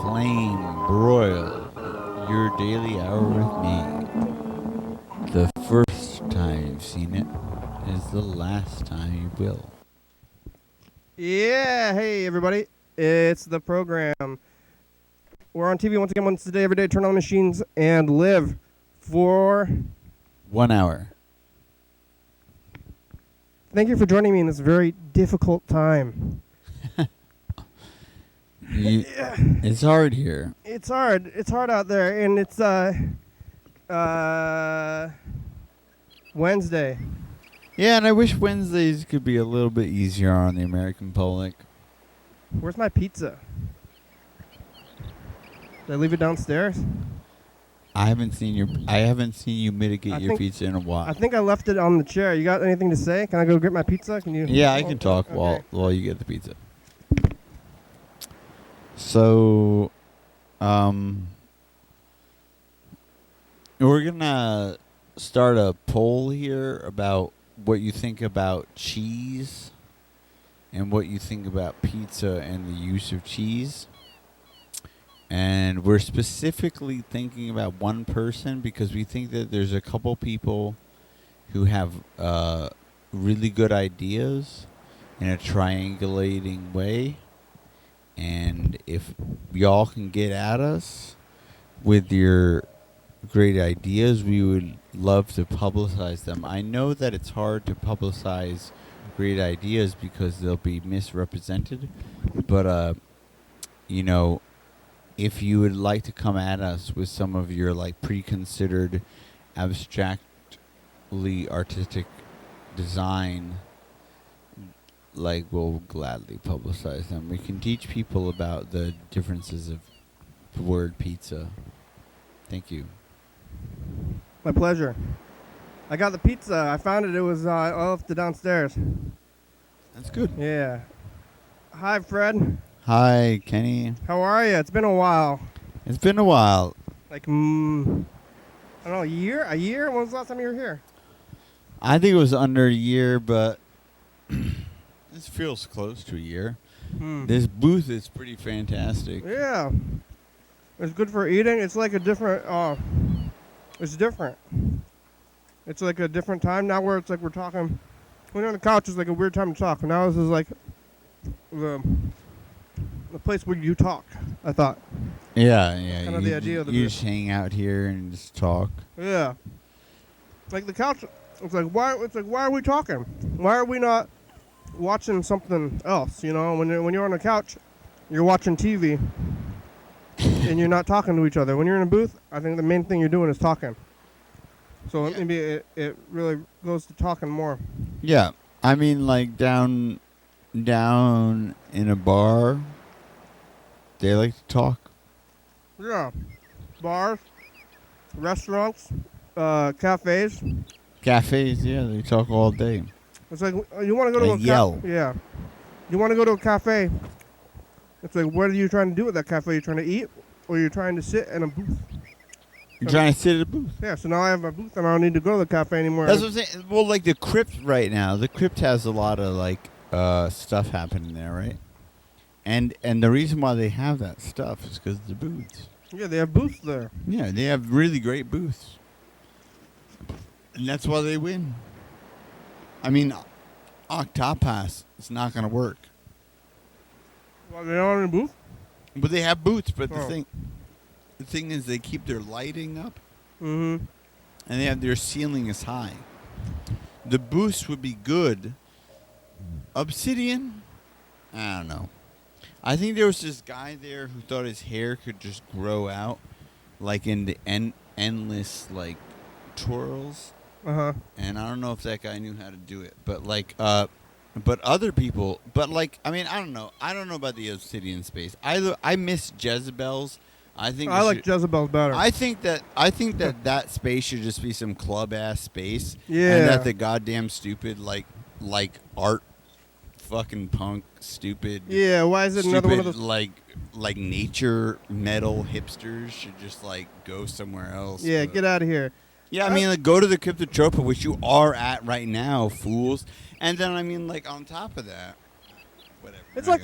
flame broil your daily hour with me. The first time you've seen it is the last time you will. Yeah, hey everybody. It's the program. We're on TV once again, once a day, every day. Turn on machines and live for 1 hour. Thank you for joining me in this very difficult time. It's hard here. It's hard. It's hard out there, and it's Wednesday. Yeah, and I wish Wednesdays could be a little bit easier on the American public. Where's my pizza? Did I leave it downstairs? I haven't seen you mitigate your pizza in a while. I think I left it on the chair. You got anything to say? Can I go get my pizza? Can you? Yeah, I can talk okay. while you get the pizza. So, we're gonna start a poll here about what you think about cheese and what you think about pizza and the use of cheese. And we're specifically thinking about one person because we think that there's a couple people who have really good ideas in a triangulating way. And if y'all can get at us with your great ideas, we would love to publicize them. I know that it's hard to publicize great ideas because they'll be misrepresented. But, if you would like to come at us with some of your pre-considered abstractly artistic design, we'll gladly publicize them. We can teach people about the differences of the word pizza. Thank you. My pleasure. I got the pizza. I found it. It was I left it downstairs. That's good. Yeah. Hi, Fred. Hi, Kenny. How are you? It's been a while. It's been a while. I don't know, a year? A year? When was the last time you were here? I think it was under a year, but this feels close to a year. This booth is pretty fantastic. Yeah. It's good for eating. It's like a different, it's different. It's like a different time now where it's like we're talking. When you're on the couch, it's like a weird time to talk. Now this is like the place where you talk, I thought. Yeah. Kind of the idea of the you booth. just hang out here and just talk. Yeah. Like the couch, it's like why are we talking? Why are we not watching something else? You know, when you're on the couch, you're watching TV and you're not talking to each other. When you're in a booth, I think the main thing you're doing is talking. So maybe it really goes to talking more. Yeah. I mean, down in a bar, they like to talk. Yeah. Bars, restaurants, cafes. Cafes, yeah, they talk all day. It's like you want to go to a yell. Yeah. You want to go to a cafe. It's like, what are you trying to do with that cafe? You're trying to eat, or you're trying to sit in a booth? You're trying to sit at a booth. Yeah, so now I have a booth and I don't need to go to the cafe anymore. That's what I'm saying. Well, the Crypt right now, the Crypt has a lot of stuff happening there, right? And the reason why they have that stuff is because of the booths. Yeah, they have booths there. Yeah, they have really great booths. And that's why they win. I mean, Octopass is not going to work. Well, they don't have a booth? But they have booths, but Oh. the thing is they keep their lighting up. Mm-hmm. And they have their ceiling is high. The booths would be good. Obsidian? I don't know. I think there was this guy there who thought his hair could just grow out in the endless twirls. Uh-huh. And I don't know if that guy knew how to do it. But but other people, I don't know. I don't know about the Obsidian space. I miss Jezebel's. I like Jezebel's better. I think that space should just be some club ass space. Yeah. And that the goddamn stupid art fucking punk stupid. Yeah, why is it another one of those? Like nature metal hipsters should just go somewhere else. Yeah, get out of here. Yeah, I mean, go to the Cryptotropa, which you are at right now, fools. And then, on top of that, whatever. It's how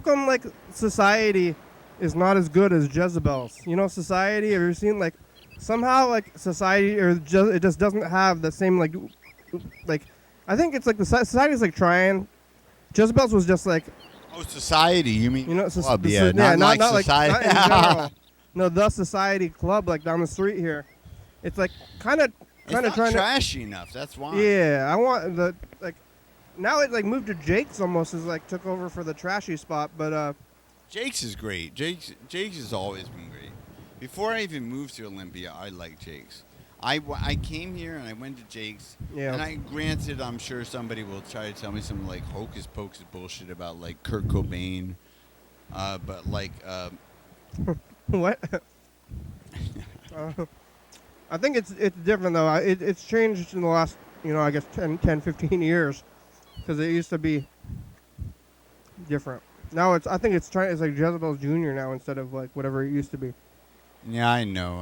come society is not as good as Jezebel's. You know, Society. Have you seen like somehow like Society or it just doesn't have the same like I think it's like the Society's like trying. Jezebel's was just like Oh, Society. You mean you know club? Yeah, not like not Society. like not in general. No, the Society Club like down the street here. It's like kind of It's not trying trashy enough. That's why. to. Yeah, I want the like. Now it like moved to Jake's almost as like took over for the trashy spot, but Jake's is great. Jake's has always been great. Before I even moved to Olympia, I liked Jake's. I came here and I went to Jake's. yeah. And granted, I'm sure somebody will try to tell me some like hocus pocus bullshit about like Kurt Cobain, but like What? I think it's different though. It's changed in the last I guess 10 15 years because it used to be different. Now I think it's like Jezebel's Junior now instead of like whatever it used to be. yeah, I know.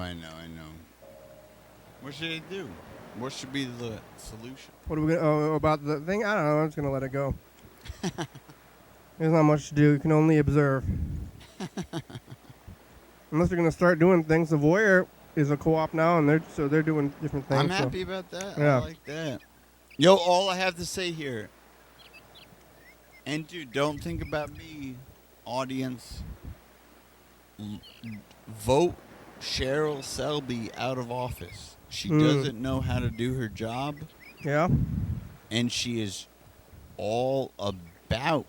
What should I do? What should be the solution? What are we gonna about the thing? I don't know. I'm just gonna let it go. There's not much to do. You can only observe. Unless they're gonna start doing things. The Voyeur is a co-op now, and they're doing different things. I'm happy about that. Yeah. I like that. Yo, all I have to say here, and dude, don't think about me, audience. Vote Cheryl Selby out of office. She doesn't know how to do her job, Yeah. and she is all about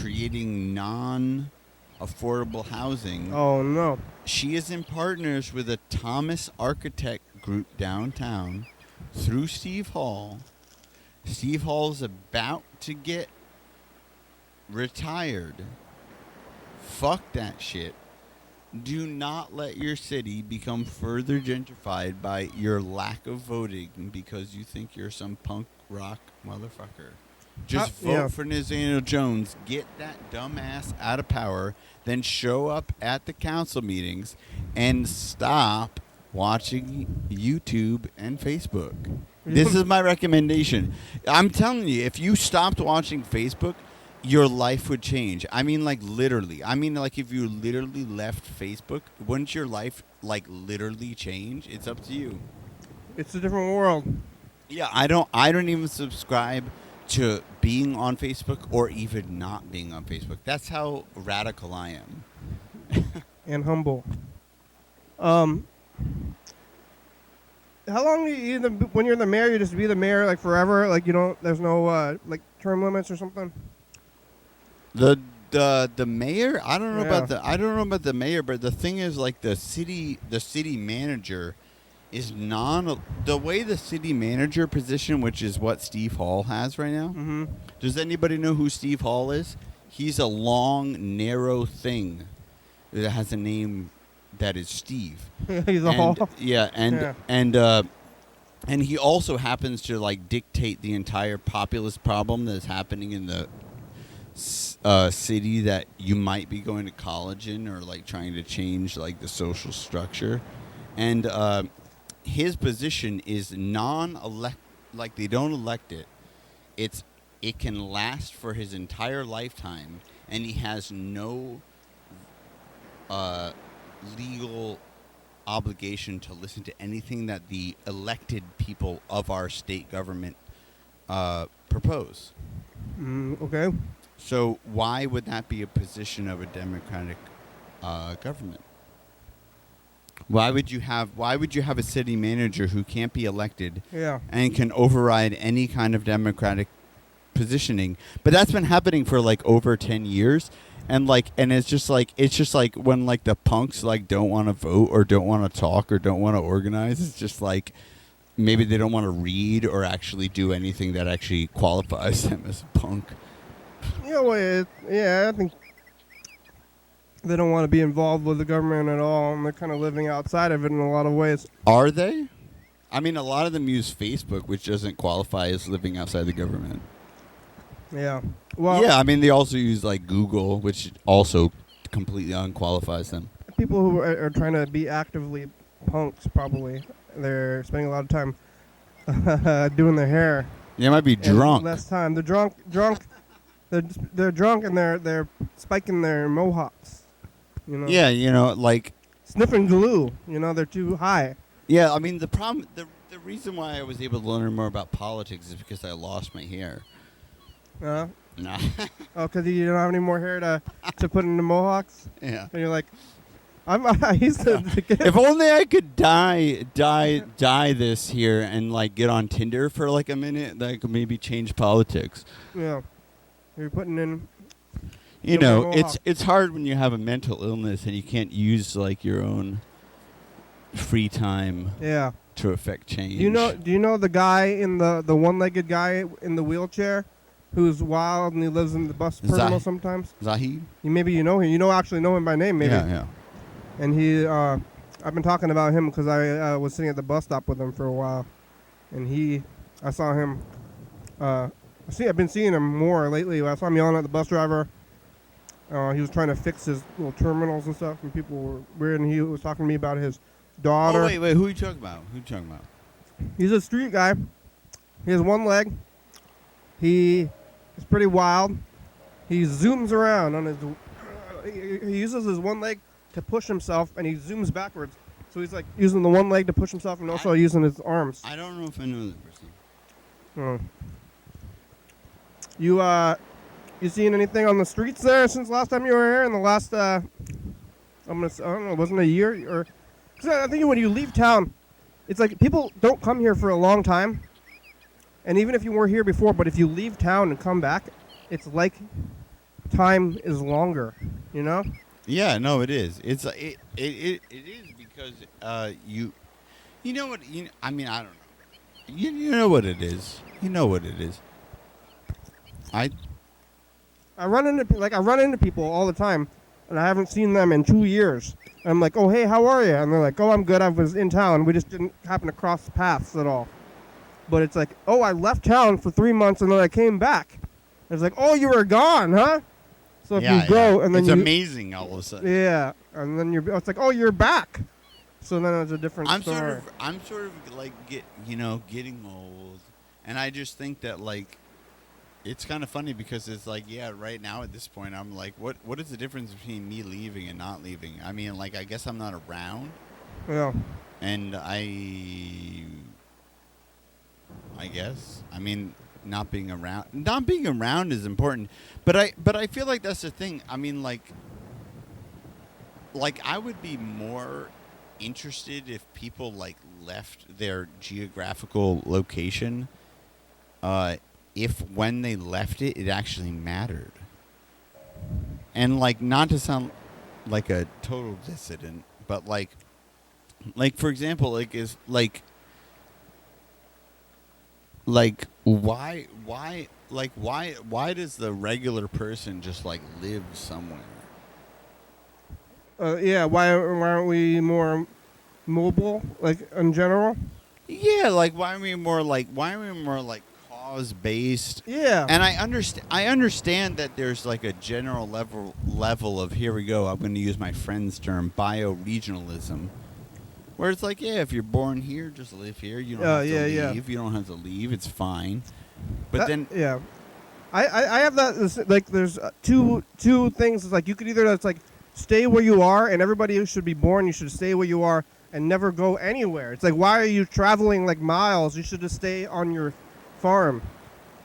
creating non-affordable housing. Oh no. She is in partners with a Thomas Architect group downtown through Steve Hall. Steve Hall's about to get retired. Fuck that shit. Do not let your city become further gentrified by your lack of voting because you think you're some punk rock motherfucker. Just vote yeah. for Nathaniel Jones, get that dumbass out of power, then show up at the council meetings and stop watching YouTube and Facebook. This is my recommendation. I'm telling you, if you stopped watching Facebook, your life would change. I mean, like, literally. I mean, like, if you literally left Facebook, wouldn't your life, like, literally change? It's up to you. It's a different world. Yeah, I don't even subscribe to being on Facebook or even not being on Facebook. That's how radical I am. And humble. How long do you when you're the mayor, you just be the mayor like forever? Like there's no like term limits or something? The mayor, I don't know Yeah. about the mayor, but the thing is, like, the city manager is the way the city manager position, which is what Steve Hall has right now. Mm-hmm. Does anybody know who Steve Hall is? He's a long, narrow thing that has a name that is Steve. He's a hall. Yeah, Yeah. and he also happens to like dictate the entire populist problem that's happening in the city that you might be going to college in, or like trying to change like the social structure. And his position is non-elect, like they don't elect it. It can last for his entire lifetime, and he has no legal obligation to listen to anything that the elected people of our state government propose. Okay. So why would that be a position of a democratic government? Why would you have a city manager who can't be elected Yeah. and can override any kind of democratic positioning? But that's been happening for like over 10 years. And it's just like when like the punks like don't want to vote or don't want to talk or don't want to organize. It's just like maybe they don't want to read or actually do anything that actually qualifies them as a punk. I think they don't want to be involved with the government at all, and they're kind of living outside of it in a lot of ways. Are they? I mean, a lot of them use Facebook, which doesn't qualify as living outside the government. Yeah. Well. Yeah, I mean, they also use like Google, which also completely unqualifies them. People who are trying to be actively punks, probably they're spending a lot of time doing their hair. They might be and drunk. Less time. They're drunk. They're drunk and they're spiking their mohawks. You know. Yeah, you know, like. Sniffing glue. You know, they're too high. Yeah, I mean, the problem, the reason why I was able to learn more about politics is because I lost my hair. Uh, Nah. oh, because you don't have any more hair to put in the mohawks? Yeah. And you're like, I used to get If only I could dye this here and like get on Tinder for like a minute, that I could maybe change politics. Yeah. You're putting in. You know, it's hard when you have a mental illness and you can't use like your own free time. Yeah. To affect change. Do you know the guy in the one-legged guy in the wheelchair, who's wild and he lives in the bus terminal sometimes? Zahid? Maybe you know him. You actually know him by name, maybe. Yeah. And he, I've been talking about him because I was sitting at the bus stop with him for a while, and I saw him. I've been seeing him more lately. I saw him yelling at the bus driver. He was trying to fix his little terminals and stuff, and people were weird. And he was talking to me about his daughter. Oh, wait, who are you talking about? He's a street guy. He has one leg. He is pretty wild. He zooms around on his. He uses his one leg to push himself, and he zooms backwards. So he's like using the one leg to push himself, and also using his arms. I don't know if I know that person. You seen anything on the streets there since last time you were here? In the last, I don't know, wasn't a year or? Cause I think when you leave town, it's like people don't come here for a long time. And even if you were here before, but if you leave town and come back, it's like time is longer, you know? Yeah, no, it is. It is because you know what I mean, I don't know. You know what it is. You know what it is. I run into people all the time, and I haven't seen them in 2 years. And I'm like, oh, hey, how are you? And they're like, oh, I'm good. I was in town. We just didn't happen to cross paths at all. But it's like, oh, I left town for 3 months, and then I came back. And it's like, oh, you were gone, huh? So if you go, and then it's amazing all of a sudden. Yeah, and then it's like, oh, you're back. So then it's a different story. I'm sort of like getting old, and I just think that like. It's kind of funny because it's like, yeah, right now at this point, I'm like, what is the difference between me leaving and not leaving? I mean, like, I guess I'm not around. Yeah. And I guess, I mean, not being around is important. But I feel like that's the thing. I mean, like I would be more interested if people like left their geographical location, if when they left it, it actually mattered. And like, not to sound like a total dissident, but like for example, like is like why does the regular person just like live somewhere? Yeah, why aren't we more mobile, like in general? Yeah, like why are we more like cause-based? Yeah. And I understand that there's like a general level of, here we go, I'm going to use my friend's term, bioregionalism, where it's like, yeah, if you're born here, just live here. You don't have to leave. Yeah. You don't have to leave. It's fine. But yeah, I have that. Like, there's two things. It's like you could either stay where you are, and everybody should be born. You should stay where you are and never go anywhere. It's like, why are you traveling like miles? You should just stay on your farm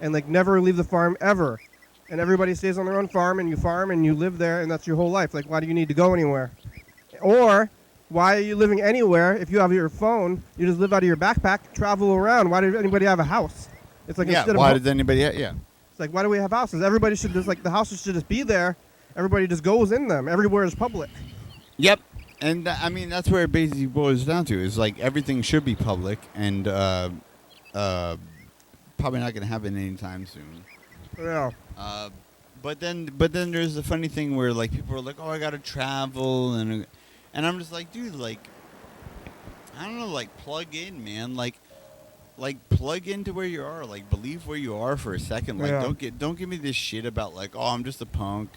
and like never leave the farm ever. And everybody stays on their own farm and you live there, and that's your whole life. Like, why do you need to go anywhere? Or why are you living anywhere? If you have your phone, you just live out of your backpack, travel around. Why does anybody have a house? It's like, yeah, why does anybody yeah. It's like, why do we have houses? Everybody should just, like, the houses should just be there. Everybody just goes in them. Everywhere is public. Yep. And I mean, that's where it basically boils down to, is like everything should be public, and probably not going to happen anytime soon. Yeah. But then there's the funny thing where like people are like, oh, I got to travel, and I'm just like, dude, like, I don't know, like, plug in, man, like plug into where you are, like, believe where you are for a second, like, don't give me this shit about like, oh, I'm just a punk,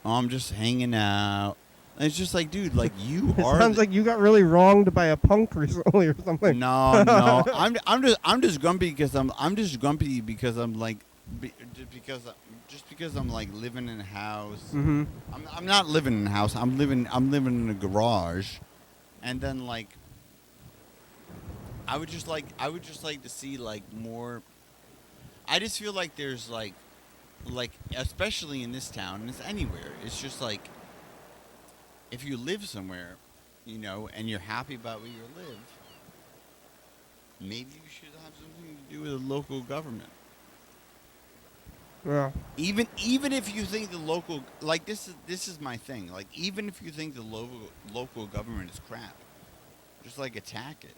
oh, I'm just hanging out. And it's just like, dude, like, you are. Sounds like you got really wronged by a punk recently or something. No, I'm just grumpy because I'm like, just because I'm like living in a house. Mm-hmm. I'm not living in a house. I'm living in a garage, and then like I would just like to see like more. I just feel like there's like especially in this town, and it's anywhere. It's just like if you live somewhere, you know, and you're happy about where you live, maybe you should have something to do with the local government. Yeah. Even if you think the local like this is my thing. Like even if you think the local government is crap, just like attack it.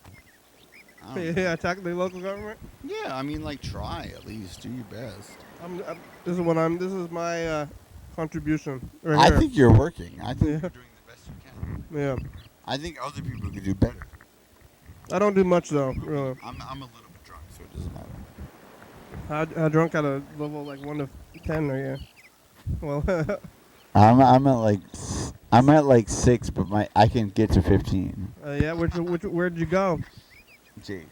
I don't know. Yeah. Attack the local government. Yeah, I mean like try at least, do your best. This is what I'm. This is my contribution right I here. think you're working. I think Yeah. you're doing the best you can. Yeah. I think other people could do better. I don't do much though. Really. I'm a little bit drunk, so it doesn't matter. How drunk at a level like 1 to 10 are you? Well. I'm at like 6, but I can get to 15. Yeah. Where'd you go? Gee.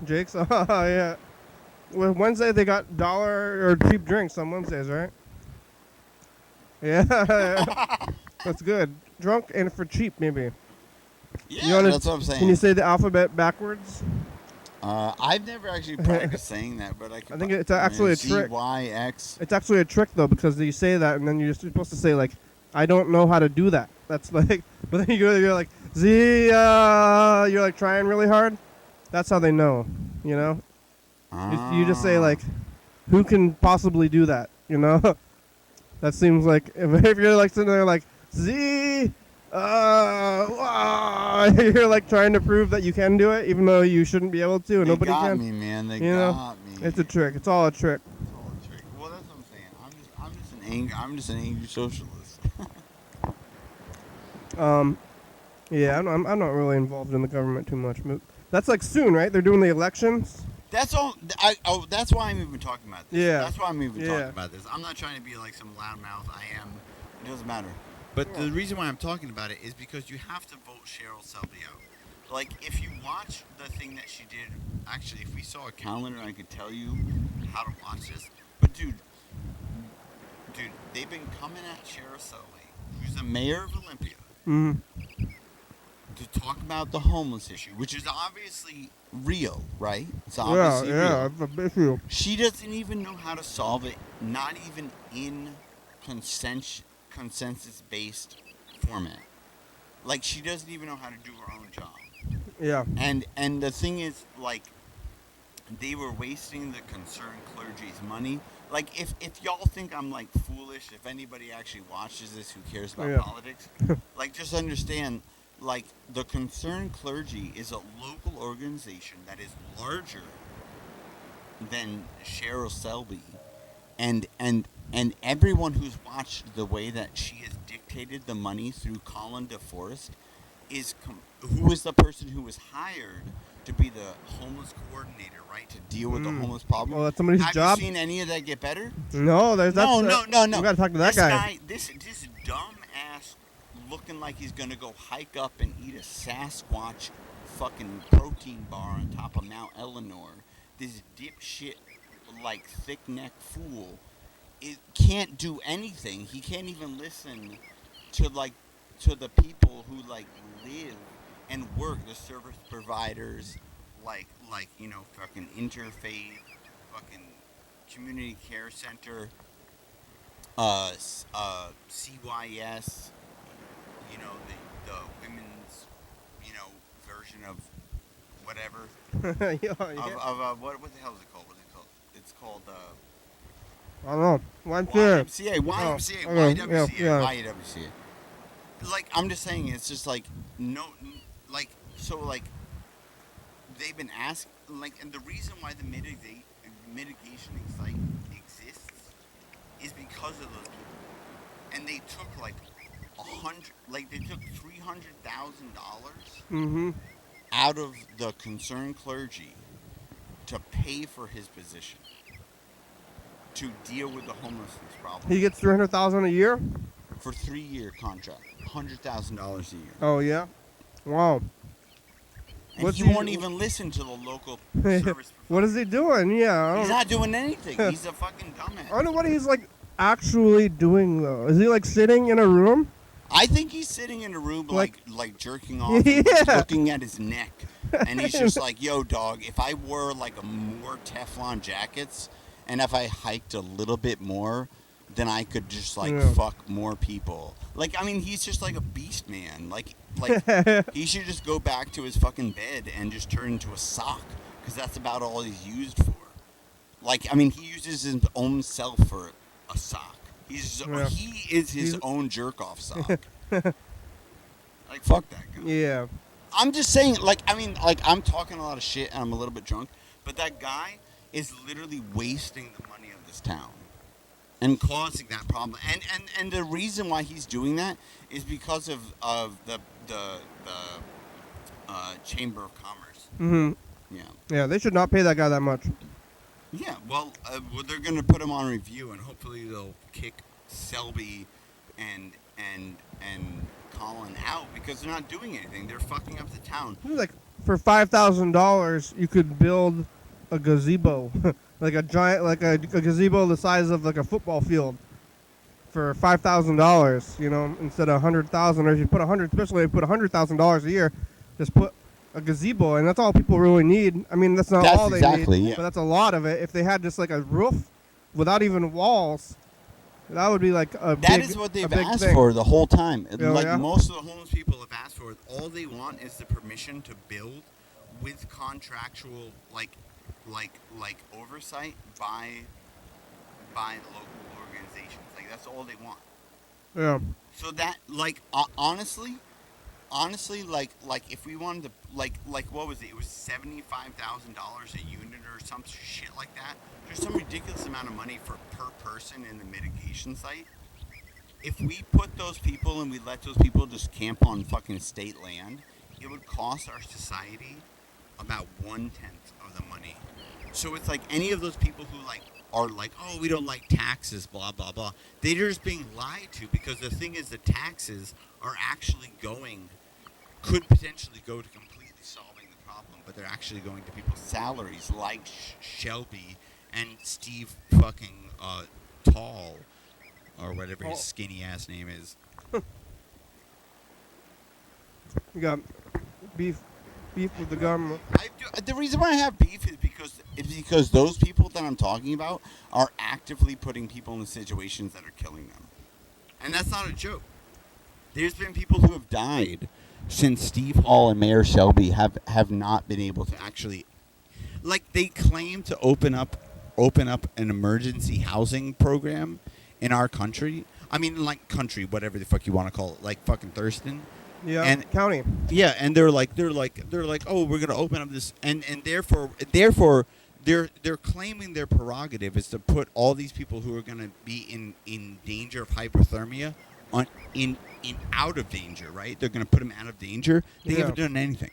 Jake's. Oh yeah. Well, Wednesday they got dollar or cheap drinks on Wednesdays, right? Yeah. That's good. Drunk and for cheap, maybe. Yeah, that's what I'm saying. Can you say the alphabet backwards? I've never actually practiced saying that, but I can. I think it's actually a trick. ZYX. It's actually a trick though, because you say that and then you're supposed to say like, I don't know how to do that. That's like, but then you're like Z. You're like trying really hard. That's how they know. You know. You just say like, who can possibly do that? You know. That seems like if you're like sitting there like Z. You're like trying to prove that you can do it, even though you shouldn't be able to, and nobody can. They got me, man. They You know? got me. It's a trick. It's all a trick. It's all a trick. Well, that's what I'm saying. I'm just an angry socialist. Yeah, I'm not really involved in the government too much. But that's like soon, right? They're doing the elections. That's all. That's why I'm even talking about this. Yeah. That's why I'm even Yeah. talking about this. I'm not trying to be like some loudmouth. I am. It doesn't matter. But the reason why I'm talking about it is because you have to vote Cheryl Selby out. Like, if you watch the thing that she did, actually, if we saw a calendar, I could tell you how to watch this. But dude, they've been coming at Cheryl Selby, who's the mayor of Olympia, Mm. to talk about the homeless issue, which is obviously real, right? It's obviously real. It's a big issue. She doesn't even know how to solve it, not even in consensus-based format. Like, she doesn't even know how to do her own job. Yeah. And the thing is, like, they were wasting the concerned clergy's money. Like, if y'all think I'm, like, foolish, if anybody actually watches this who cares about politics, like, just understand, like, the concerned clergy is a local organization that is larger than Cheryl Selby. And everyone who's watched the way that she has dictated the money through Colin DeForest who is the person who was hired to be the homeless coordinator, right, to deal with the homeless problem. Well, that's somebody's job. Have you seen any of that get better? No, No. We gotta talk to that guy. This dumb ass looking like he's gonna go hike up and eat a Sasquatch fucking protein bar on top of Mount Eleanor. This dipshit, like, thick neck fool, it can't do anything. He can't even listen to the people who like live and work, the service providers, like you know, fucking Interfaith, fucking Community Care Center, CYS, you know, the women's, you know, version of whatever. Yeah. Of what the hell is it called? What's it called? It's called I don't know. YMCA. Yeah. YDHWM. Like, I'm just saying, it's just like no, like, so like they've been asked, like, and the reason why the mitigation site exists is because of those people, and they took like they took $300,000 out of the concerned clergy to pay for his position to deal with the homelessness problem. He gets $300,000 a year for 3-year contract, $100,000 a year. Oh yeah. Wow. And he won't even listen to the local service. What is he doing? Yeah, He's not doing anything. He's a fucking dumbass. I don't know what he's like actually doing though. Is he like sitting in a room? I think he's sitting in a room like jerking off, Yeah. and looking at his neck, and he's just like, "Yo, dog, if I wore like more Teflon jackets, and if I hiked a little bit more, then I could just like fuck more people." Like, I mean, he's just like a beast man. Like he should just go back to his fucking bed and just turn into a sock, because that's about all he's used for. Like, I mean, he uses his own self for a sock. He is his own jerk off sock. Like, fuck that guy. Yeah. I'm just saying, like, I mean, like, I'm talking a lot of shit and I'm a little bit drunk, but that guy is literally wasting the money of this town and causing that problem. And the reason why he's doing that is because of the Chamber of Commerce. Mm-hmm. Yeah. Yeah, they should not pay that guy that much. Yeah, well, they're going to put him on review, and hopefully they'll kick Selby and Colin out because they're not doing anything. They're fucking up the town. Like, for $5,000, you could build a gazebo, like a giant, like a gazebo the size of like a football field, for $5,000. You know, instead of $100,000, or if you put especially if you put $100,000 a year, just put a gazebo, and that's all people really need. I mean, that's not all they need, but that's a lot of it. If they had just like a roof without even walls, that would be like a That is what they've asked for the whole time. Most of the homeless people have asked for it. All they want is the permission to build with contractual like oversight by local organizations. Like, that's all they want. Yeah. So that, like, honestly, like if we wanted to, like what was it? It was $75,000 a unit or some shit like that. There's some ridiculous amount of money per person in the mitigation site. If we put those people and we let those people just camp on fucking state land, it would cost our society about 1/10 of the money. So it's like any of those people who like are like, oh, we don't like taxes, blah blah blah. They're just being lied to, because the thing is, the taxes are actually could potentially go to completely solving the problem, but they're actually going to people's salaries, like Shelby and Steve fucking Tall, or whatever his skinny ass name is. You got beef with the government. The reason why I have beef is because those people that I'm talking about are actively putting people in situations that are killing them, and that's not a joke. There's been people who have died since Steve Hall and Mayor Selby have not been able to actually, like, they claim to open up an emergency housing program in our country. I mean, like, country, whatever the fuck you want to call it, like fucking Thurston. Yeah, and county. Yeah, and they're like, oh, we're gonna open up this, and therefore they're claiming their prerogative is to put all these people who are gonna be in danger of hypothermia in out of danger, right? They're gonna put them out of danger. They haven't done anything.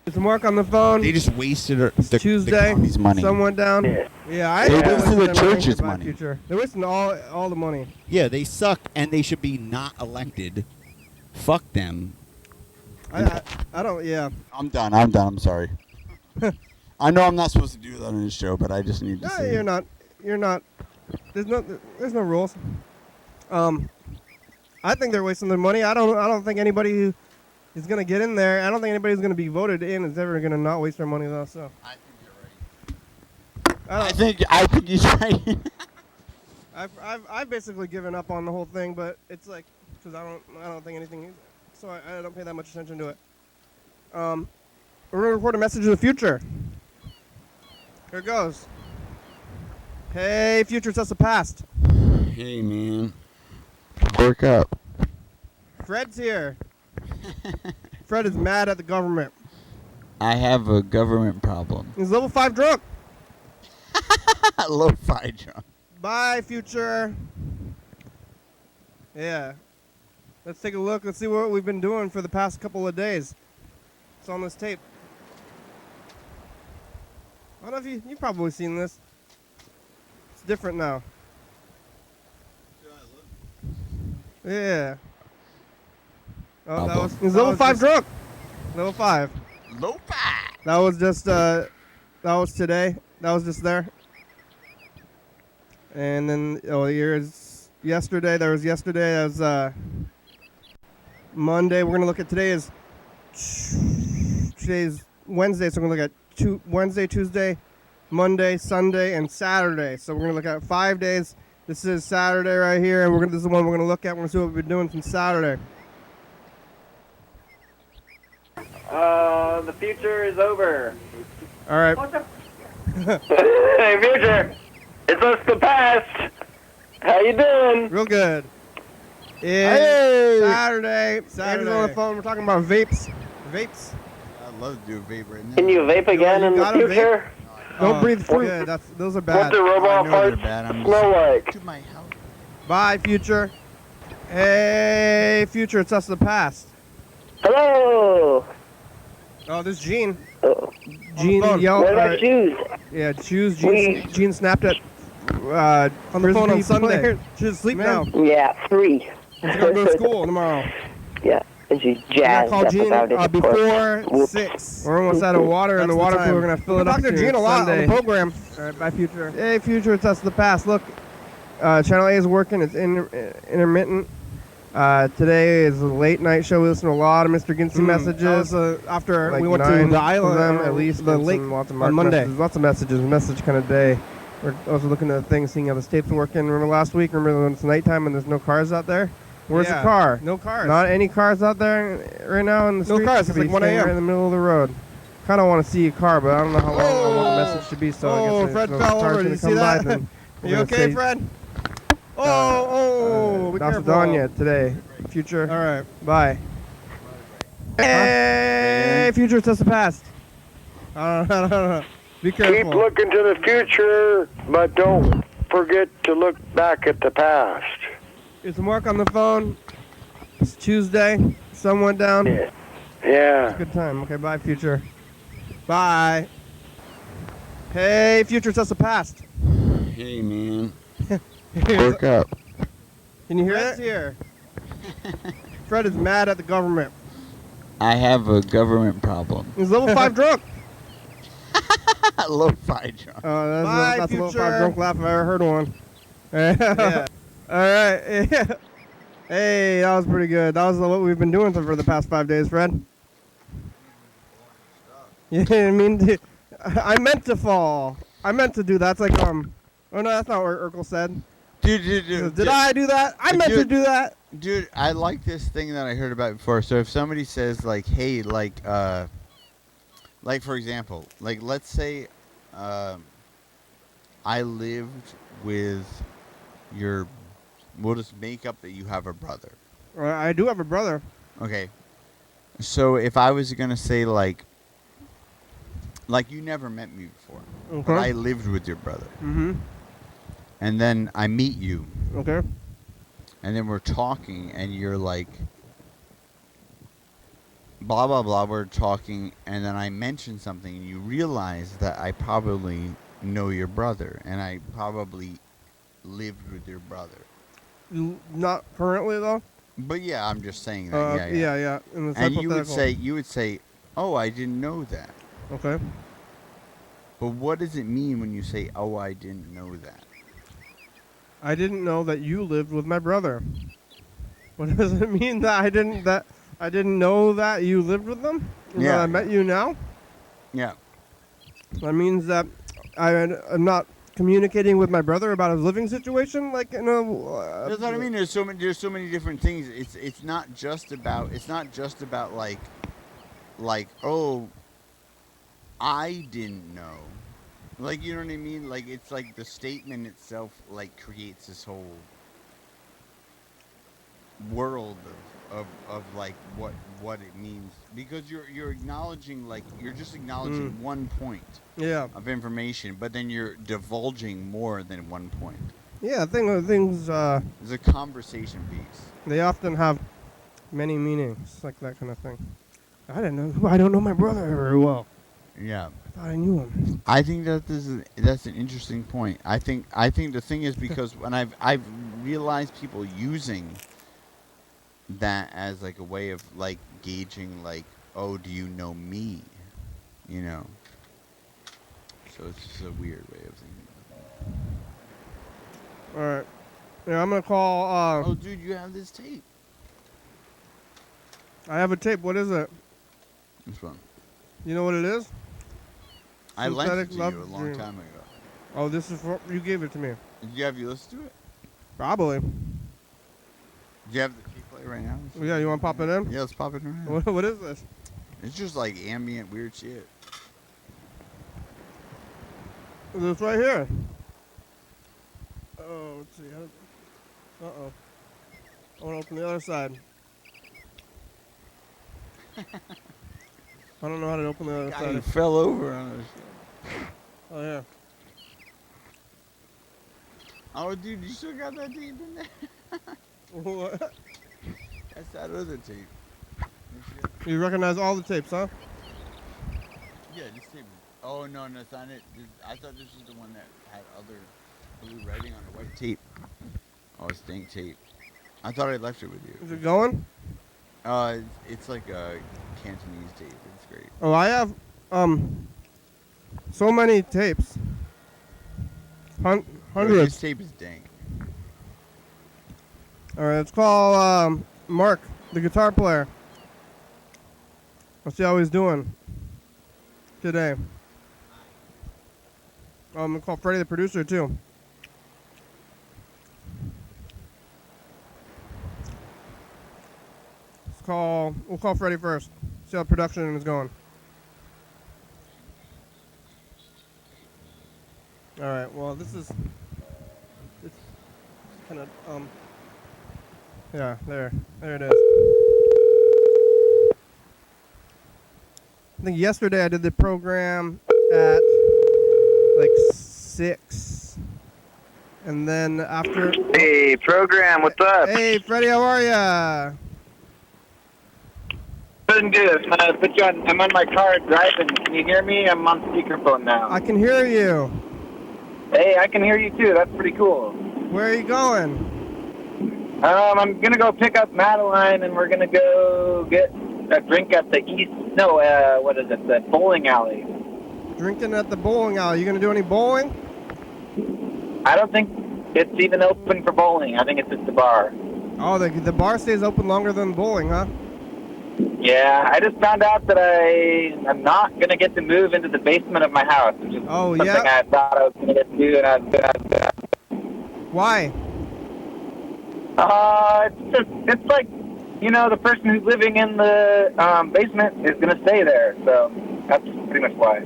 It's Mark on the phone. They just wasted Tuesday. the county's money. Someone down. Yeah, they wasted the church's money. They're wasting all the money. Yeah, they suck, and they should be not elected. Fuck them. I don't. Yeah. I'm done. I'm sorry. I know I'm not supposed to do that on this show, but I just need to say. You're not. There's no rules. I think they're wasting their money. I don't think anybody who is gonna get in there. I don't think anybody who's gonna be voted in is ever gonna not waste their money though. So. I think you're right. I think he's right. I've basically given up on the whole thing, but it's like, because I don't think anything. So I don't pay that much attention to it. We're going to record a message of the future. Here it goes. Hey, future, it's us the past. Hey, man. Work up. Fred's here. Fred is mad at the government. I have a government problem. He's level 5 drunk. Level 5 drunk. Bye, future. Yeah. Let's take a look. Let's see what we've been doing for the past couple of days. It's on this tape. I don't know if you've probably seen this. It's different now. Yeah. Oh, he's level 5 drunk. Level 5. Low 5. That was just that was today. That was just there. And then here's yesterday. There was yesterday. That was Monday. We're gonna look at today's Wednesday, so we're gonna look at Wednesday, Tuesday, Monday, Sunday, and Saturday. So we're gonna look at 5 days. This is Saturday right here, and this is the one we're gonna look at. We're gonna see what we've been doing since Saturday. The future is over. All right. Hey, future. It's us the past. How you doing? Real good. Hey! Saturday. Andrew's on the phone. We're talking about vapes. Vapes. I'd love to do a vape right now. Can you vape again in the got a vape? future? Don't breathe through. Yeah, those are bad. What do robot I know they're parts bad. I'm smell like? to my house. Bye, future. Hey, future. It's us the past. Hello. Oh, this is Gene. Oh. Gene yelled. What about shoes? Yeah, choose. Gene snapped it on the phone on Sunday. She's asleep now. Yeah, 3. She's gonna go to school tomorrow. Yeah, and she's We gotta jazzed call up Gene about it. before Whoops. 6. We're almost out of water in the water cooler. We're gonna fill it up. Talk to Gene a lot on the program. All right, bye, future. Hey, future. It's us the past. Look, Channel A is working. It's intermittent. Today is a late night show. We listen to a lot of Mr. Ginsey messages. After like we went to 9 the island, of them, at least, the and lake some lots of on Mark Monday. messages. Lots of messages. Message kind of day. We're also looking at things, seeing how the tapes are working. Remember last week? Remember when it's nighttime and there's no cars out there? Where's the car? No cars. Not any cars out there right now in the No streets. cars, Could it's be like 1 staying a.m. right in the middle of the road. Kind of want to see a car, but I don't know how long I want the message to be. So I guess Fred those fell cars over. gonna Did you see come by, that? then we're You gonna okay, say, Fred? Be That's careful. Donya today. Future. All right. Bye. Hey, future, it's just the past. I don't know. Be careful. Keep looking to the future, but don't forget to look back at the past. It's Mark on the phone. It's Tuesday. Sun went down. Yeah. Yeah. Good time. Okay, bye, future. Bye. Hey, future, it's just the past. Hey, man. Work up. Can you hear Fred's it? here. Fred is mad at the government. I have a government problem. He's level 5 drunk. Lo-fi drunk. Oh, Bye, that's a level 5 future. drunk laugh if I ever heard one. Yeah. All right. Hey, that was pretty good. That was what we've been doing for the past 5 days, Fred. Yeah, I mean, I meant to fall. I meant to do that. It's like, oh no, that's not what Urkel said. Dude. Did I do that? I meant to Dude. do that. Dude, I like this thing that I heard about before. So if somebody says like, "Hey, like for example, like let's say, I lived with your, we'll just make up that you have a brother." I do have a brother. Okay. So if I was gonna say like you never met me before, but I lived with your brother, Mm-hmm. and then I meet you, Okay. and then we're talking, and you're like, blah, blah, blah, we're talking, and then I mention something, and you realize that I probably know your brother, and I probably lived with your brother. Not currently though. But yeah, I'm just saying that, Yeah. In the And you hypothetical. would say, oh, I didn't know that. Okay. But what does it mean when you say, oh, I didn't know that? I didn't know that you lived with my brother. What does it mean that I didn't know that you lived with them? Yeah. That I met you now? Yeah. That means that I'm not communicating with my brother about his living situation, like That's what I mean. There's so many different things. It's not just about like oh, I didn't know. Like, you know what I mean? Like, it's like the statement itself like creates this whole world of like what it means, because you're acknowledging, like, you're just acknowledging one point Yeah. of information, but then you're divulging more than one point. Yeah. Things. It's a conversation piece. They often have many meanings, like that kind of thing. I don't know my brother very well. Yeah. I thought I knew him. I think that that's an interesting point. I think the thing is, because when I've realized people using that as like a way of like gauging, like, oh, do you know me? You know. So it's just a weird way of thinking about All right. Yeah, I'm gonna call. it. Oh, dude, you have this tape. I have a tape. What is it? This one. You know what it is? I lent it Synthetic to Love you a long Dream. time ago. Oh, this is for you. Gave it to me. Have you listened to it? Probably. Do you have the tape player right now? Yeah, you want to pop it in? Yeah, let's pop it in right now. What is this? It's just like ambient weird shit. This right here. Oh, let's see. Uh-oh. I want to open the other side. I don't know how to open the other Guy side. fell over on us. Oh, yeah. Oh, dude, you still got that tape in there? What? That's that other tape. You recognize all the tapes, huh? Yeah, this tape. Oh, no, that's not it. I thought this was the one that had other blue writing on a white tape. Oh, it's dang tape. I thought I left it with you. Is it going? It's like a Cantonese tape. It's great. Oh, I have, so many tapes. This Hundreds. tape is dang. All right, let's call Mark, the guitar player. Let's see how he's doing today. I'm gonna call Freddie, the producer, too. We'll call Freddie first. See how production is going. All right. Well, it's kind of yeah, there it is. I think yesterday I did the program at like 6, and then after. Hey, program, what's up? Hey, Freddie, how are ya? Doing good. I'm on my car driving. Can you hear me? I'm on speakerphone now. I can hear you. Hey, I can hear you too. That's pretty cool. Where are you going? I'm gonna go pick up Madeline, and we're gonna go get a drink at the the bowling alley. Drinking at the bowling alley. You gonna do any bowling? I don't think it's even open for bowling. I think it's just a bar. Oh, the bar stays open longer than bowling, huh? Yeah, I just found out that I'm not gonna get to move into the basement of my house, which is something I thought I was gonna get to do, and Why? it's like, the person who's living in the basement is gonna stay there, so that's pretty much why.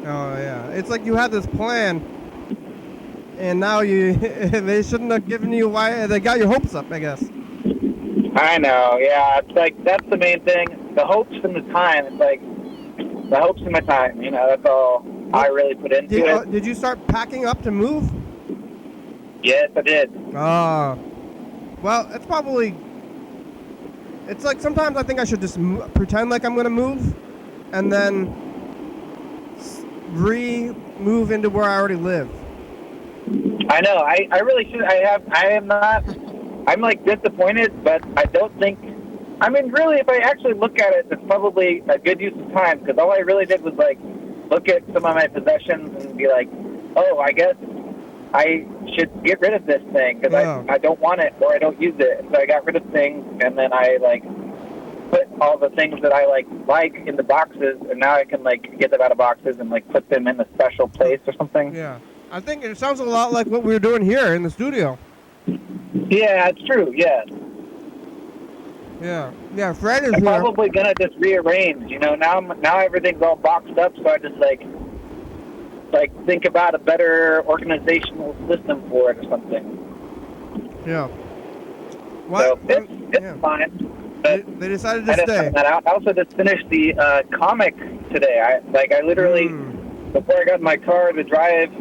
Oh yeah, it's like you had this plan, and now they shouldn't have given you why they got your hopes up, I guess. I know, yeah, it's like that's the main thing. The hopes and the time. It's like the hopes and the time. That's all I really put into it. Did you start packing up to move? Yes, I did. Well, it's like sometimes I think I should just pretend like I'm going to move and then move into where I already live. I know. I really should. I am not. I'm like disappointed, but I don't think. I mean, really, if I actually look at it, it's probably a good use of time because all I really did was like look at some of my possessions and be like, oh, I guess I should get rid of this thing because I don't want it or I don't use it. So I got rid of things and then I like put all the things that I like in the boxes, and now I can like get them out of boxes and like put them in a special place or something. Yeah, I think it sounds a lot like what we were doing here in the studio. Yeah, it's true. Yeah. Yeah. Fred is I'm here. probably gonna just rearrange. Now everything's all boxed up, so I just like think about a better organizational system for it or something. Yeah. What? So it's fine. They decided to stay. That out. I also just finished the comic today. I literally before I got in my car to drive,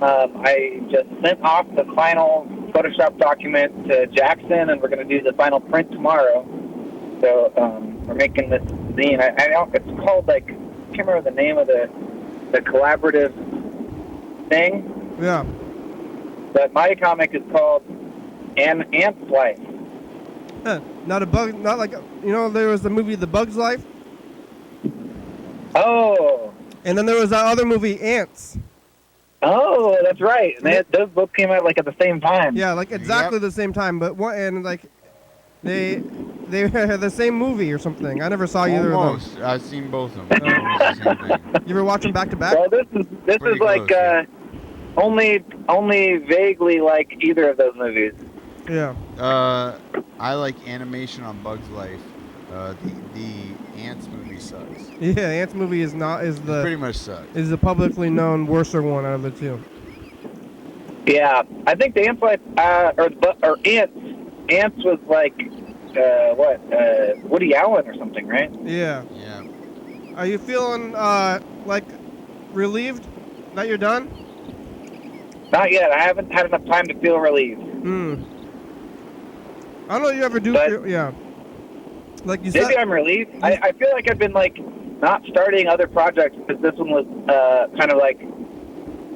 I just sent off the final Photoshop document to Jackson, and we're going to do the final print tomorrow. So we're making this zine. I don't. It's called I can't remember the name of the collaborative thing. Yeah. But my comic is called An Ant's Life. Not a bug. Not like there was the movie The Bug's Life. Oh. And then there was that other movie, Ants. Oh, that's right. And those both came out like at the same time. Yeah, like exactly the same time, but one and like they had the same movie or something. I never saw either of Almost. them. I've seen both of them. Almost the same thing. You ever watch them back to back? Well, this Pretty is like close, only vaguely like either of those movies. Yeah. I like animation on Bug's Life. The Ants movie sucks. Yeah, the Ants movie is Pretty much sucks. the publicly known worser one out of the two. Yeah, I think the Ants like or Ants was like Woody Allen or something, right? Yeah. Yeah. Are you feeling like relieved that you're done? Not yet. I haven't had enough time to feel relieved. I don't know if you ever do. Yeah. Like you said. Maybe I'm relieved. I feel like I've been like not starting other projects because this one was kind of like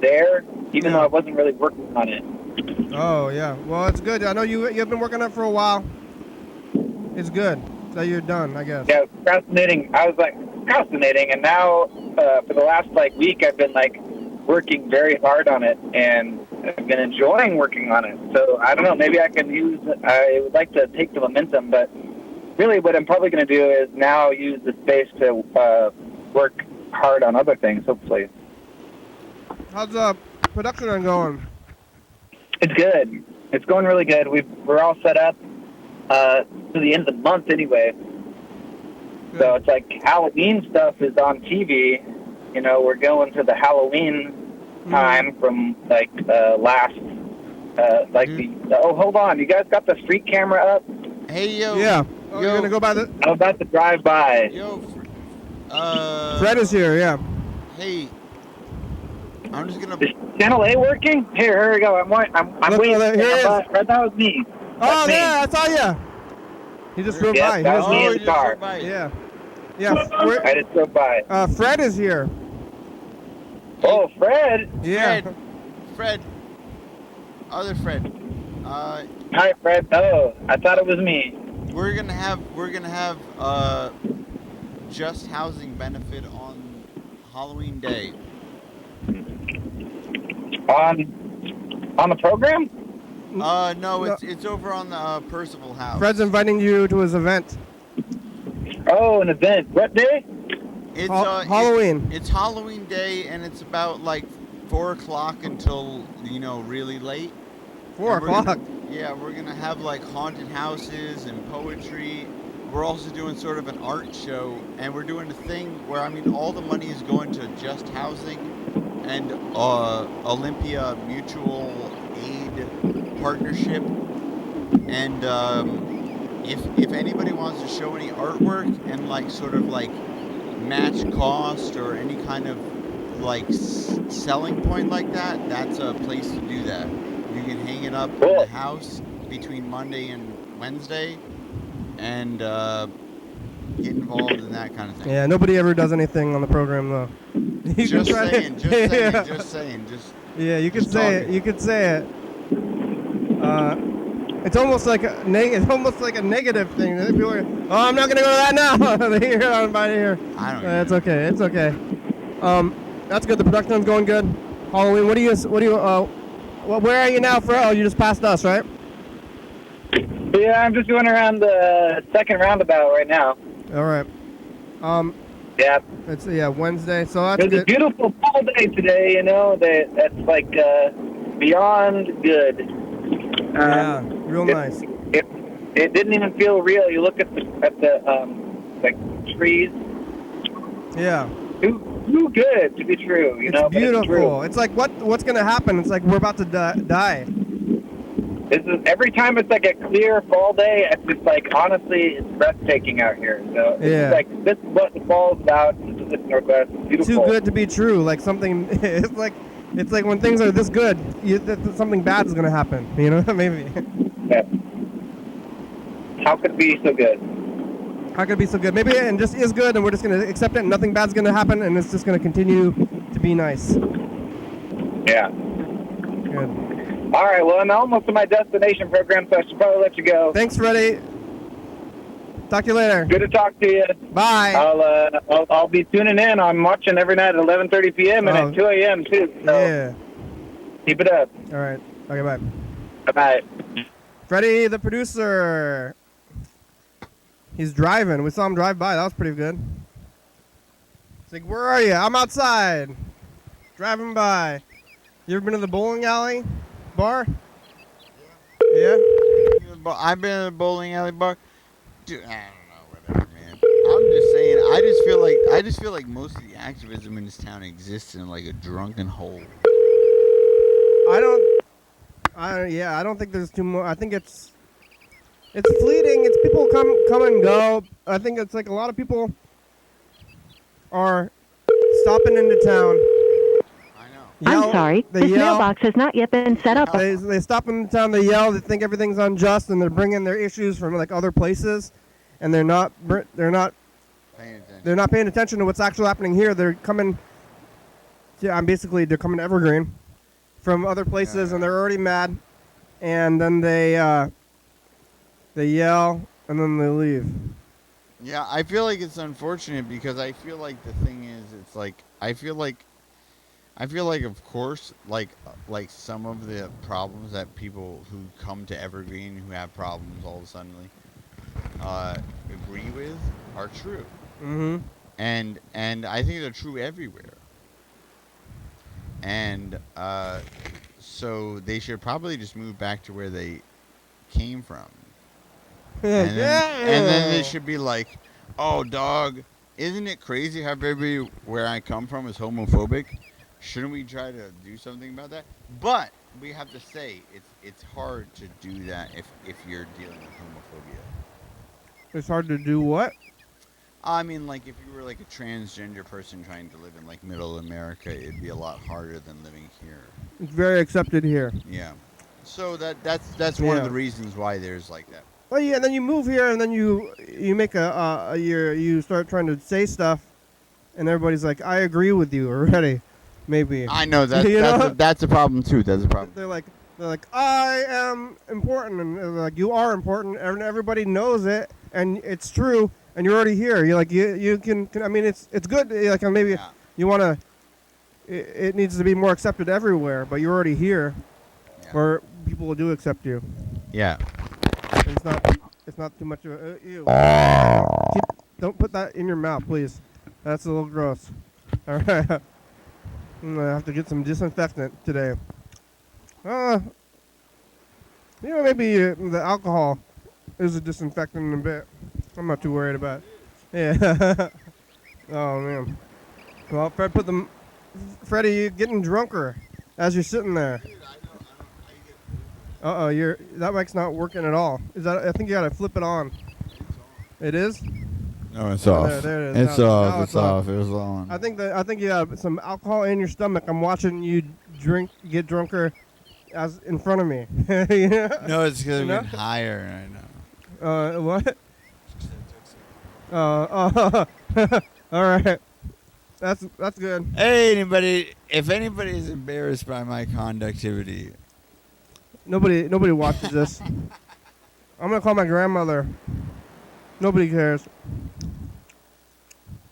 there, even though I wasn't really working on it. Oh yeah. Well, it's good. I know you've been working on it for a while. It's good that you're done, I guess. Yeah, procrastinating. I was like procrastinating, and now for the last like week, I've been like working very hard on it, and I've been enjoying working on it. So I don't know. Maybe I would like to take the momentum, but really, what I'm probably going to do is now use the space to work hard on other things. Hopefully. How's production going? It's good. It's going really good. We're all set up to the end of the month anyway. Good. So it's like Halloween stuff is on TV. You know, we're going to the Halloween time from like last hold on, you guys got the street camera up? Hey yo. Yeah. Yo. You're gonna go by the. I'm about to drive by. Yo. Fred is here. Yeah. Hey. I'm just gonna. Is Channel A working? Here we go. I'm Look, waiting. here he is. That was me. Oh That's me. yeah, I saw you. He just drove Yeah, by. He that just was me in drove- the car. Yeah. Yeah. I just drove by. Fred is here. Oh, Fred. Yeah. Fred. Other Fred. Hi, Fred. Oh, I thought it was me. We're gonna have just housing benefit on Halloween Day. On the program? No, it's over on the Percival house. Fred's inviting you to his event. Oh, an event. What day? It's Halloween. It's Halloween Day, and it's about like 4 o'clock until really late. 4 o'clock. We're gonna have like haunted houses and poetry. We're also doing sort of an art show, and we're doing a thing where all the money is going to Just Housing and Olympia Mutual Aid Partnership. And if anybody wants to show any artwork and like sort of like match cost or any kind of like selling point like that, that's a place to do that. You can hang it up in the house between Monday and Wednesday and get involved in that kind of thing. Yeah, nobody ever does anything on the program though. You Just can try saying. Yeah, you could just say it. talking. You could say it. It's almost like a negative thing. People are, oh, I'm not gonna go to that now. They hear about it here. I don't know. It's okay. It's okay. That's good. The production's going good. Halloween. Where are you now, Fred? Oh, you just passed us, right? Yeah, I'm just going around the second roundabout right now. All right. Yeah. It's Wednesday, so that's It's a good. beautiful fall day today, that's like beyond good. Yeah, real nice. It didn't even feel real. You look at the trees. Yeah. Too good to be true, It's but beautiful. It's true. It's like what's gonna happen? It's like we're about to die. Every time it's like a clear fall day, it's just like honestly, it's breathtaking out here. So it's like this is what the fall is about in the Pacific Northwest. It's beautiful. Too good to be true. Like something. It's like when things are this good, something bad is gonna happen. Maybe. Yeah. How could it be so good? How could it be so good? Maybe it just is good, and we're just gonna accept it, and nothing bad's gonna happen, and it's just gonna continue to be nice. Yeah. Good. All right. Well, I'm almost to my destination program, so I should probably let you go. Thanks, Freddie. Talk to you later. Good to talk to you. Bye. I'll be tuning in. I'm watching every night at 11:30 p.m. and at 2 a.m. too. So Yeah. keep it up. All right. Okay, bye. Bye. Freddie, the producer. He's driving. We saw him drive by. That was pretty good. It's like, where are you? I'm outside. Driving by. You ever been to the bowling alley bar? Yeah? I've been in a bowling alley bar. Dude, I don't know, whatever, man. I'm just saying. I just feel like most of the activism in this town exists in like a drunken hole. I don't think there's too much. I think it's fleeting. It's people come and go. I think it's like a lot of people are stopping into town. I'm sorry, this mailbox has not yet been set up. They stop in town, they yell, they think everything's unjust, and they're bringing their issues from like other places, and they're not paying attention to what's actually happening here. They're coming. Yeah, they're coming to Evergreen from other places, and they're already mad, and then they yell, and then they leave. Yeah, I feel like it's unfortunate because I feel like the thing is, it's like I feel like, of course, like some of the problems that people who come to Evergreen who have problems all of a sudden agree with are true. Mm-hmm. And I think they're true everywhere. And so they should probably just move back to where they came from. And then they should be like, oh, dog, isn't it crazy how everybody where I come from is homophobic? Shouldn't we try to do something about that? But we have to say it's hard to do that if you're dealing with homophobia. It's hard to do what? I mean, like if you were like a transgender person trying to live in like middle America, it'd be a lot harder than living here. It's very accepted here. Yeah. So that's one of the reasons why there's like that. Well, yeah, and then you move here, and then you make you start trying to say stuff, and everybody's like, I agree with you already. Maybe. I know that's a problem too. That's a problem. They're like I am important, and they're like you are important, and everybody knows it, and it's true, and you're already here. You're like you can. I mean, it's good. Like maybe you want to. It needs to be more accepted everywhere, but you're already here, where people do accept you. Yeah. And it's not too much of a ew. Don't put that in your mouth, please. That's a little gross. All right. I'm gonna have to get some disinfectant today. Maybe the alcohol is a disinfectant in a bit. I'm not too worried about it. Yeah. Oh, man. Well, Freddie, you're getting drunker as you're sitting there. Uh-oh, that mic's not working at all. I think you gotta flip it on. It is? No, it's off. There it is. It's off. It's off. It was on. I think you have some alcohol in your stomach. I'm watching you get drunker as in front of me. Yeah? No, it's because I've been higher. I know. What? All right. That's good. Hey, if anybody is embarrassed by my conductivity, nobody watches this. I'm gonna call my grandmother. Nobody cares.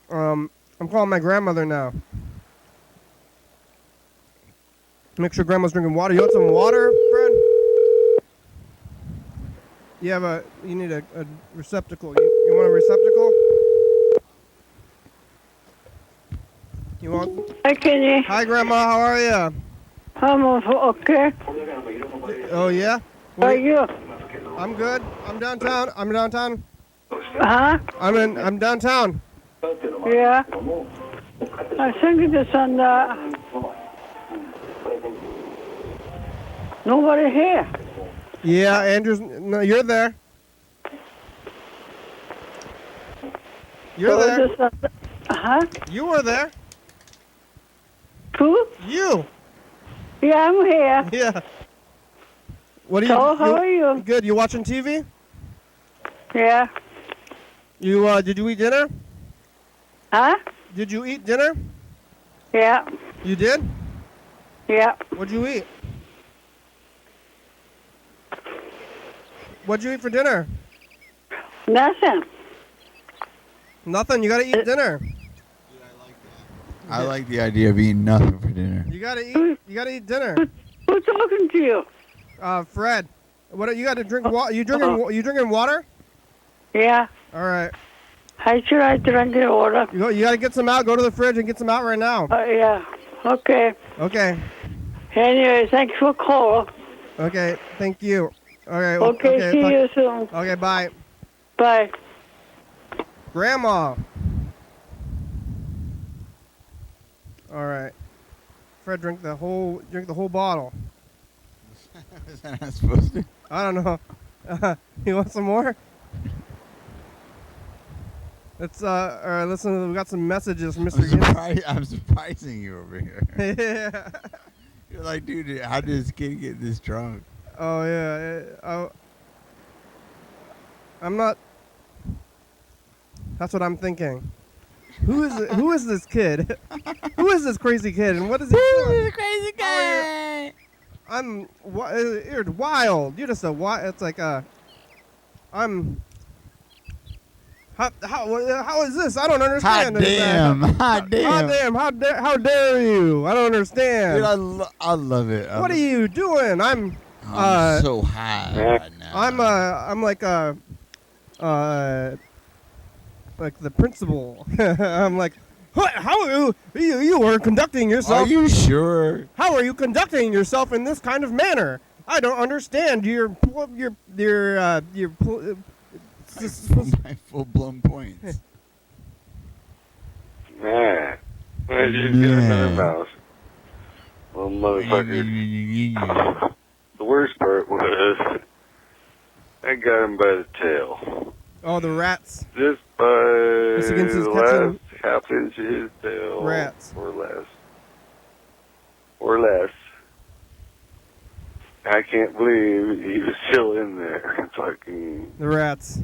I'm calling my grandmother now. Make sure grandma's drinking water. You want some water, Fred? You need a receptacle. You want a receptacle? You want? Hi, Kenny. Hi, Grandma. How are you? I'm okay. Oh yeah. How are you? I'm good. I'm downtown. Huh? I'm downtown. Yeah. I think it's on the... Nobody here. Yeah, Andrew's. No, you're there. You're there. Huh? You were there. Who? You. Yeah, I'm here. Yeah. What are So, how are you? Good. You watching TV? Yeah. You did you eat dinner? Huh? Did you eat dinner? Yeah. You did? Yeah. What'd you eat? What'd you eat for dinner? Nothing. Nothing. You gotta eat dinner. I like the idea of eating nothing for dinner. You gotta eat. You gotta eat dinner. Who's talking to you? Fred. What? You gotta drink water. You drinking water? Yeah. All right. How should I drink the water? You gotta get some out. Go to the fridge and get some out right now. Yeah. Okay. Okay. Anyway, thanks for calling. Okay. Thank you. All right. Okay. See you soon. Okay. Bye. Bye. Grandma. All right. Fred, drink the whole bottle. Is that not supposed to? I don't know. You want some more? Let's all right, listen. We got some messages from Mr. I'm surprising you over here. Yeah. You're like, dude, how did this kid get this drunk? Oh yeah. I'm not. That's what I'm thinking. Who is this kid? Who is this crazy kid? And what is he doing? Who is this crazy guy? You're wild. You're just a wild. It's like I'm. How is this? I don't understand. Hot damn! Hot damn! How dare you? I don't understand. Dude, I love it. What are you doing? I'm so high right now. I'm like the principal. I'm like, what? How are you are conducting yourself? Are you sure? How are you conducting yourself in this kind of manner? I don't understand your my full-blown points. Man, I just get another mouse. Well, motherfucker. The worst part was I got him by the tail. Oh, the rats. Just by the last half inch of his tail. Rats. Or less. Or less. I can't believe he was still in there. Fucking. The rats.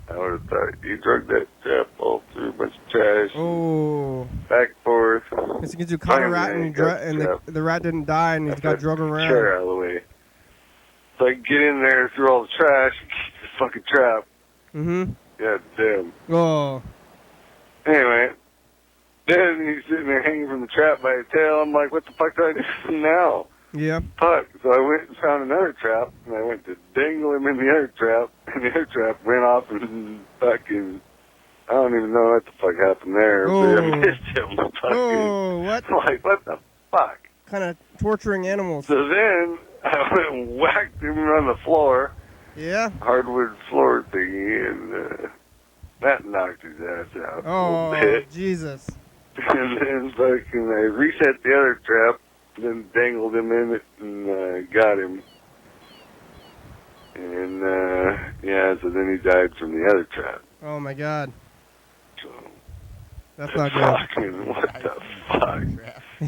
I would have thought you drug that trap all through a bunch of trash. Oh. Back and forth. Because you caught a rat and the rat didn't die and he's got drug around. Chair out of the way. So I can get in there through all the trash and keep the fucking trap. Mm-hmm. God damn. Oh. Anyway. Then he's sitting there hanging from the trap by his tail. I'm like, what the fuck do I do now? Yeah. Fuck. So I went and found another trap, and I went to dangle him in the other trap, and the other trap went off and fucking, I don't even know what the fuck happened there, but I missed him. Fucking, what? I'm like, what the fuck? Kind of torturing animals. So then I went and whacked him on the floor. Yeah. Hardwood floor thingy, and that knocked his ass out a Oh, little bit. Jesus. And then fucking I reset the other trap, then dangled him in it and got him. And yeah, so then he died from the other trap. Oh my God. So that's not good. Fucking what the fuck?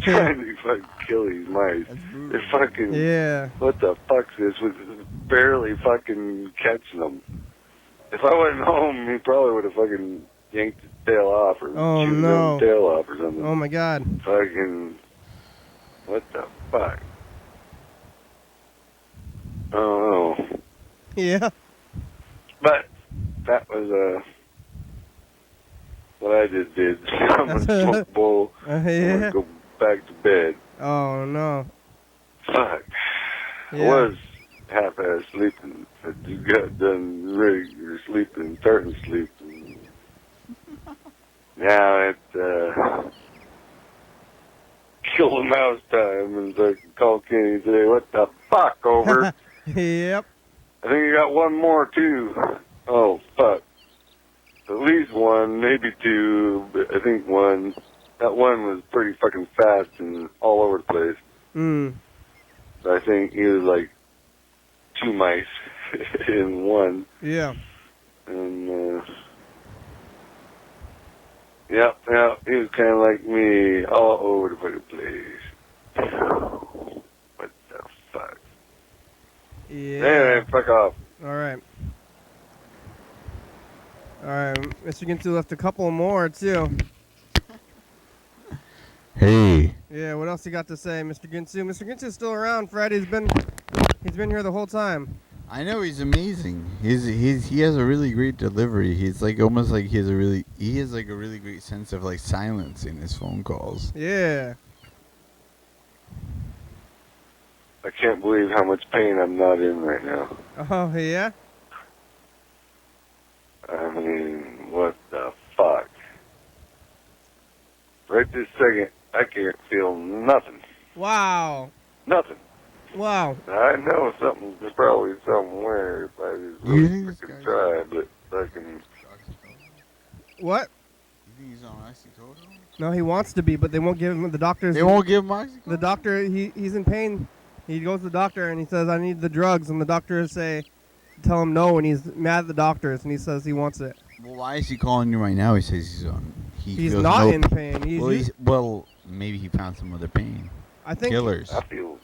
Trying to fucking kill these mice. They're fucking what the fuck's this? With barely fucking catching them. If I wasn't home, he probably would have fucking yanked his tail off or chewed his tail off or something. Oh my God. Fucking what the fuck? Oh no. Yeah. But that was what I just did. I'm gonna smoke a bowl. I'm gonna go back to bed. Oh no. Fuck. Yeah. I was half-ass sleeping. I just got done regular sleeping, starting to sleep. Now it's kill the mouse time, and so I can call Kenny and say, what the fuck, over? Yep. I think you got one more, too. Oh, fuck. At least one, maybe two, but I think one. That one was pretty fucking fast and all over the place. Mm. I think he was like 2 mice in one. Yeah. And, yeah, he was kind of like me, all over the fucking place. What the fuck? Yeah. Anyway, fuck off. All right. Mr. Ginsu left a couple more, too. Hey. Yeah, what else you got to say, Mr. Ginsu? Mr. Ginsu's still around, Fred. He's been here the whole time. I know he's amazing. He has a really great delivery. He's like almost like he has a really great sense of like silence in his phone calls. Yeah. I can't believe how much pain I'm not in right now. Oh yeah. I mean, what the fuck? Right this second, I can't feel nothing. Wow. Nothing. Wow. I know there's probably somewhere if I just really freaking try, but fucking... What? You think he's on oxycodone? No, he wants to be, but they won't give him the doctors. They won't give him oxycodone? The doctor, he's in pain. He goes to the doctor and he says, I need the drugs, and the doctors tell him no, and he's mad at the doctors, and he says he wants it. Well, why is he calling you right now? He says he's on. He's not in pain. Well, maybe he found some other pain. I think killers. I feel.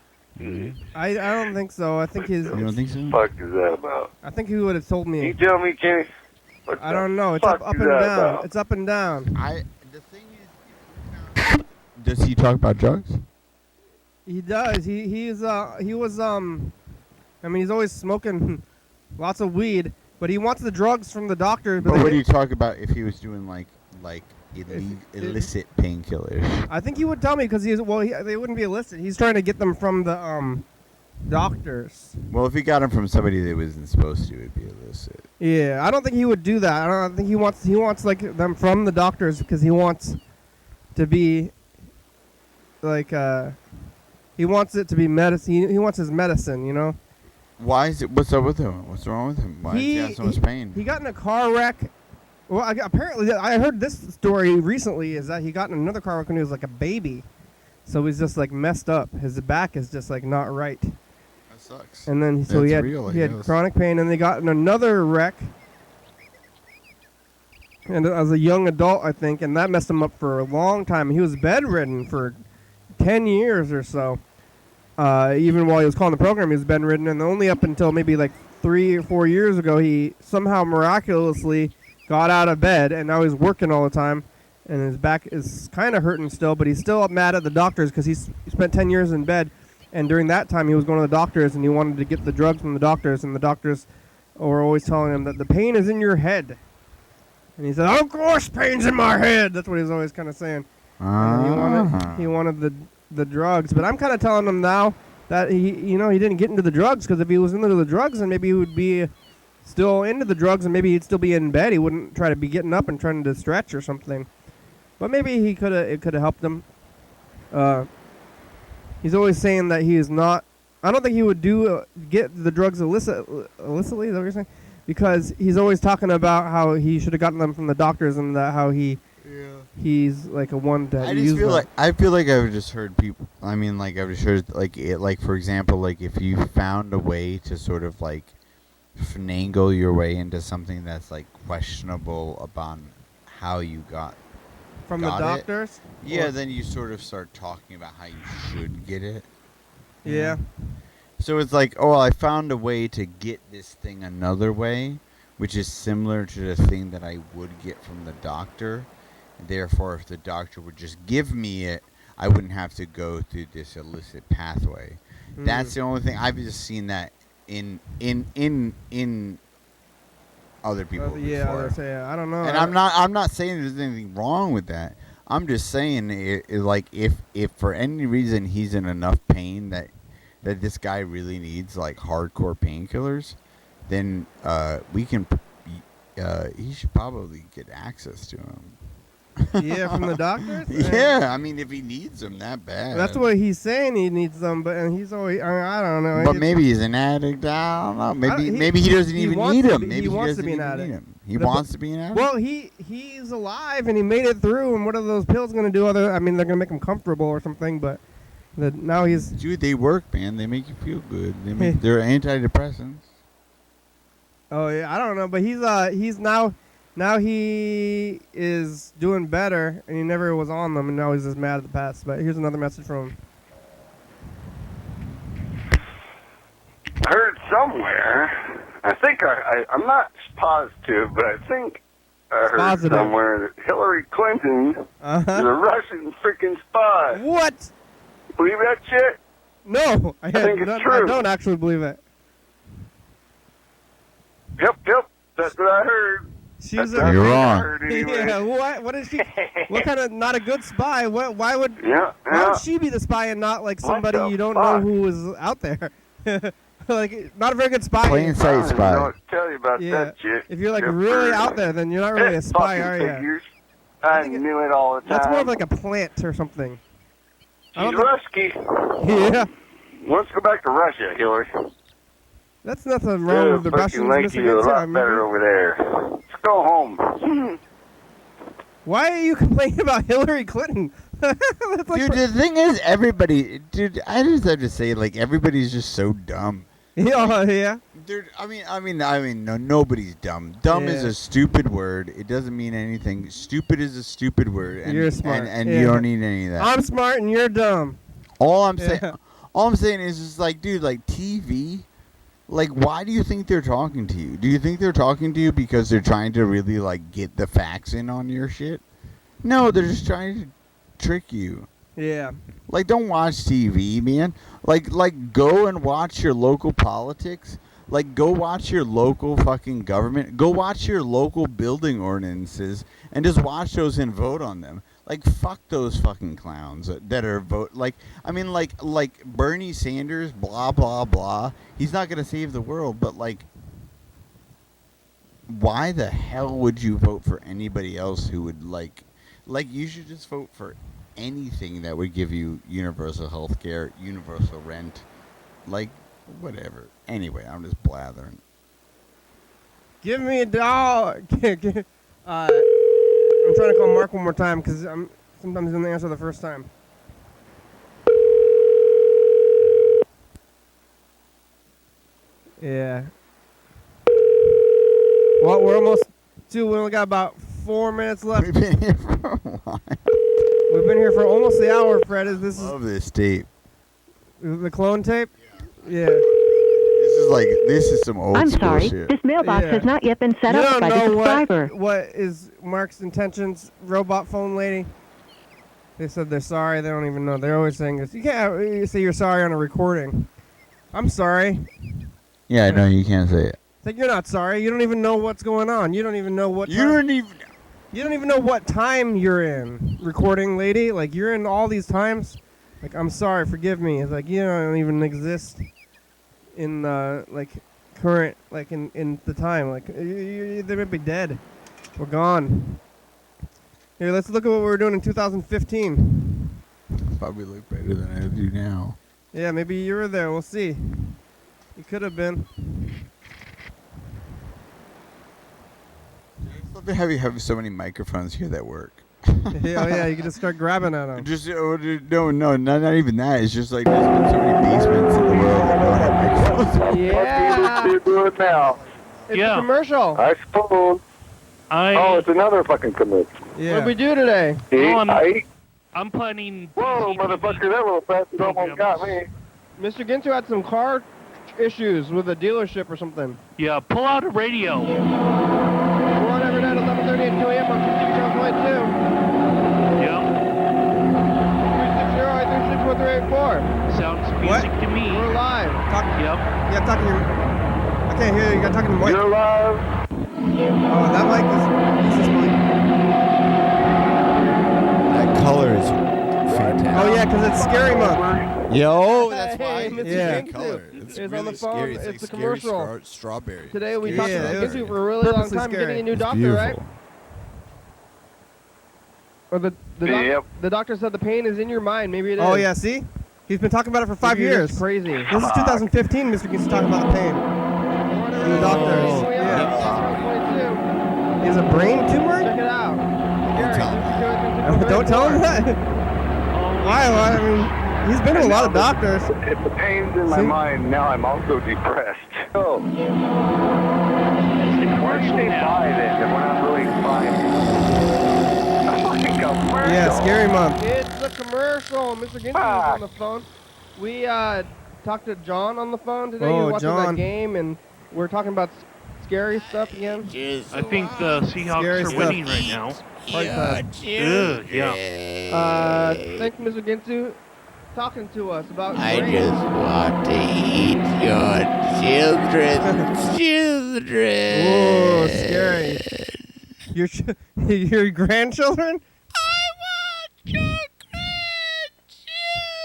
I don't think so. I think You don't think so? What the fuck is that about? I think he would have told me. Can you tell me, Kenny? I don't know. It's up and down. About? It's up and down. The thing is, does he talk about drugs? He does. He was I mean, he's always smoking lots of weed, but he wants the drugs from the doctor. But what do you talk about if he was doing like illicit painkillers? I think he would tell me because they wouldn't be illicit. He's trying to get them from the doctors. Well, if he got them from somebody that wasn't supposed to, it'd be illicit. Yeah, I don't think he would do that. I don't think he wants like them from the doctors because he wants to be like he wants it to be medicine. He wants his medicine, you know. Why is it? What's up with him? What's wrong with him? Why does he have so much pain? He got in a car wreck. Well, apparently, I heard this story recently, is that he got in another car wreck when he was like a baby. So he's just like messed up. His back is just like not right. That sucks. And then he had chronic pain, and they got in another wreck. And as a young adult, I think, and that messed him up for a long time. He was bedridden for 10 years or so. Even while he was calling the program, he was bedridden, and only up until maybe like 3 or 4 years ago, he somehow miraculously got out of bed, and now he's working all the time, and his back is kind of hurting still, but he's still mad at the doctors because he spent 10 years in bed, and during that time he was going to the doctors, and he wanted to get the drugs from the doctors, and the doctors were always telling him that the pain is in your head. And he said, of course pain's in my head. That's what he's always kind of saying. He wanted the drugs, but I'm kind of telling him now that he didn't get into the drugs, because if he was into the drugs, then maybe he would be still into the drugs, and maybe he'd still be in bed. He wouldn't try to be getting up and trying to stretch or something. But maybe it could have helped him. He's always saying that he is not. I don't think he would get the drugs illicitly. Is that what you're saying? Because he's always talking about how he should have gotten them from the doctors, and that how he's like a one that I feel like I've just heard people. I mean, like I've just heard like for example, like if you found a way to sort of like finagle your way into something that's like questionable about how you got from the doctors. Yeah, then you sort of start talking about how you should get it. Yeah. So it's like, oh, I found a way to get this thing another way, which is similar to the thing that I would get from the doctor. Therefore, if the doctor would just give me it, I wouldn't have to go through this illicit pathway. That's the only thing. I've just seen that in other people before. I don't know. And I'm not saying there's anything wrong with that. I'm just saying like if for any reason he's in enough pain that this guy really needs like hardcore painkillers, then he should probably get access to them. Yeah, from the doctors? Yeah, I mean, if he needs them that bad. That's what he's saying, he needs them, and he's always, I don't know. But maybe he's an addict, I don't know. Maybe he doesn't even need them. Maybe he wants to be an addict. He wants to be an addict? Well, he's alive, and he made it through, and what are those pills going to do? They're going to make him comfortable or something, but now he's... Dude, they work, man. They make you feel good. They're antidepressants. Oh, yeah, I don't know, but he's now he is doing better, and he never was on them, and now he's just mad at the past. But here's another message from him. I heard somewhere, I think I'm not positive, but I think I heard somewhere that Hillary Clinton is a Russian freaking spy. What? Believe that shit? No, I think it's true. I don't actually believe it. Yep. That's what I heard. She's You're wrong. Anyway. Yeah, what is she? What kind of not a good spy? Why would she be the spy and not like somebody you don't know who is out there? Like not a very good spy. Plain sight spy. I don't know what to tell you about that shit. If you're like really out there, then you're not really a spy, are you? I knew it all the time. That's more of like a plant or something. She's Rusky. Yeah. Let's go back to Russia, Hillary. That's nothing wrong with the Russians. Mr. You're a lot better over there. Let's go home. Why are you complaining about Hillary Clinton? Dude, the thing is, everybody... Dude, I just have to say, like, everybody's just so dumb. Yeah. Dude, I mean, no, nobody's dumb. Dumb is a stupid word. It doesn't mean anything. Stupid is a stupid word. And, you're smart. And you don't need any of that. I'm smart and you're dumb. All I'm saying is just like, dude, like TV... Like, why do you think they're talking to you? Do you think they're talking to you because they're trying to really, like, get the facts in on your shit? No, they're just trying to trick you. Yeah. Like, don't watch TV, man. Like, go and watch your local politics. Like, go watch your local fucking government. Go watch your local building ordinances and just watch those and vote on them. Like, fuck those fucking clowns that are like Bernie Sanders, blah, blah, blah. He's not going to save the world, but, like, why the hell would you vote for anybody else who would, like, you should just vote for anything that would give you universal health care, universal rent, like, whatever. Anyway, I'm just blathering. Give me a dog. I'm trying to call Mark one more time because sometimes he doesn't answer the first time. Yeah. Well, we're almost to. We only got about 4 minutes left. We've been here for a while. We've been here for almost the hour, Fred. Love this tape. The clone tape? Yeah. This is some old I'm school sorry. shit. This mailbox has not yet been set up by the subscriber. What is Mark's intentions, robot phone lady? They said they're sorry. They don't even know. They're always saying this. You can't say you're sorry on a recording. I'm sorry. Yeah, no, you can't say it. It's like you're not sorry. You don't even know what's going on. You don't even know what. You don't even know what time you're in. Recording lady, like you're in all these times. Like I'm sorry, forgive me. It's like you don't even exist in like current, like in the time. Like they might be dead. We're gone. Here, let's look at what we were doing in 2015. Probably look better than I do now. Yeah, maybe you were there. We'll see. You could have been. I love to have you have so many microphones here that work. Yeah, you can just start grabbing at them. No, not even that. It's just like there's been so many basements in the world that don't have microphones. Yeah. What do it now? It's a commercial. I suppose. It's another fucking commercial. Yeah. What do we do today? I'm planning. Whoa, motherfucker, that little bastard almost got me. Mr. Ginsu had some car issues with a dealership or something. Yeah, pull out a radio. We're on every night at 11:30 and 2 a.m. on 57.2. Yep. 360-836-1384. Sounds music to me. We're live. Yep. Yeah, talking to I can't hear you. You got talking to Mike. You're live. Oh, that mic is this mic. That color is fantastic. Oh, yeah, because it's scary month. Yo, that's why. It's Yeah, Ginsu. color. It's on really the phone. scary. It's like a scary commercial. strawberry. Today we Scary talked about strawberry. Ginsu for a really long Purposely time, scary. getting a new It's doctor, beautiful. right? Or the doctor said the pain is in your mind. Maybe it is. Oh, yeah, see? He's been talking about it for 5 Maybe years. it's crazy. This is 2015, Mr. Ginsu talking about the pain. And the doctors. Oh, yeah. He has a brain tumor? Check it out. Don't tell him that. Why? I mean, he's been to a lot of doctors. If the pain's in my mind, now I'm also depressed. Oh. Why do you say bye then if we're not really fine? Yeah, scary month. It's a commercial. Mr. Ginsu is on the phone. We talked to John on the phone today. He was watching that game, and we're talking about scary stuff again. I think the Seahawks are winning right now. Yeah. Thanks, Mr. Ginsu, talking to us about. I just want to eat your children's children. children. Whoa, scary. Your grandchildren? I want your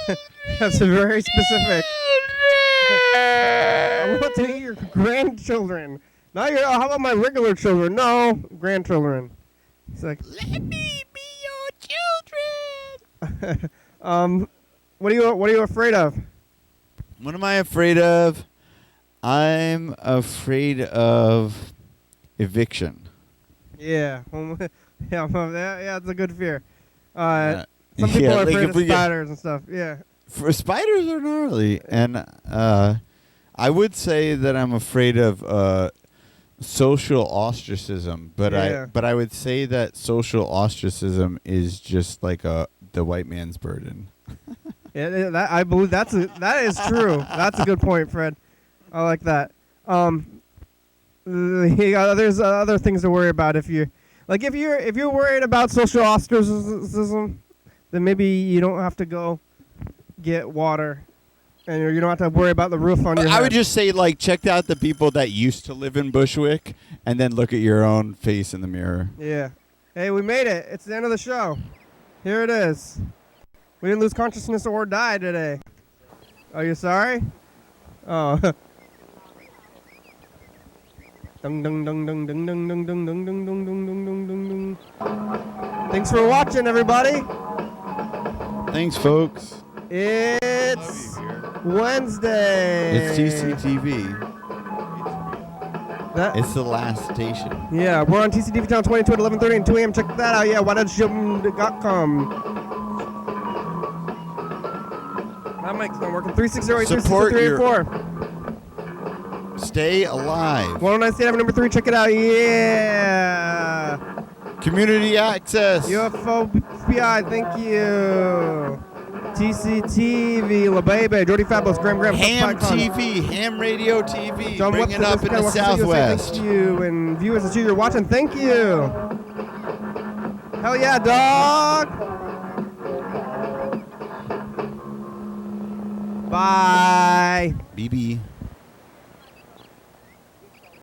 grandchildren. That's very specific. I want to eat your grandchildren. Not your. How about my regular children? No, grandchildren. He's like, let me be your children. what are you afraid of? What am I afraid of? I'm afraid of eviction. Yeah, yeah, it's a good fear. Some people Yeah, are like afraid if of spiders and stuff. Yeah. For spiders are gnarly, and I would say that I'm afraid of social ostracism, but Yeah. I would say that social ostracism is just like the white man's burden. Yeah, I believe that is true. That's a good point, Fred. I like that. There's other things to worry about if you're worried about social ostracism, then maybe you don't have to go get water, and you don't have to worry about the roof on your head. I would just say, like, check out the people that used to live in Bushwick, and then look at your own face in the mirror. Yeah. Hey, we made it. It's the end of the show. Here it is. We didn't lose consciousness or die today. Are you sorry? Oh. Dung dung dung dung dung dung dung dung dung dung dung dung dung dung dung. Thanks for watching, everybody. Thanks, folks. It's Wednesday. It's TCTV. It's the last station. Yeah, we're on TCTV Channel 22 at 11:30 and 2 a.m. Check that out. Yeah, YDHWM.com. That mic's not working. 360-836-384. Stay alive. 109 State Avenue number 3. Check it out. Yeah. Community access. UFO FBI. Thank you. TCTV, La Baby, Jordy Fabulous, Graham, Ham Icon. TV, Ham Radio TV. John Bring Webster, it up in the Washington, Southwest. Thank you, and viewers that you're watching, thank you. Hell yeah, dog. Bye. BB.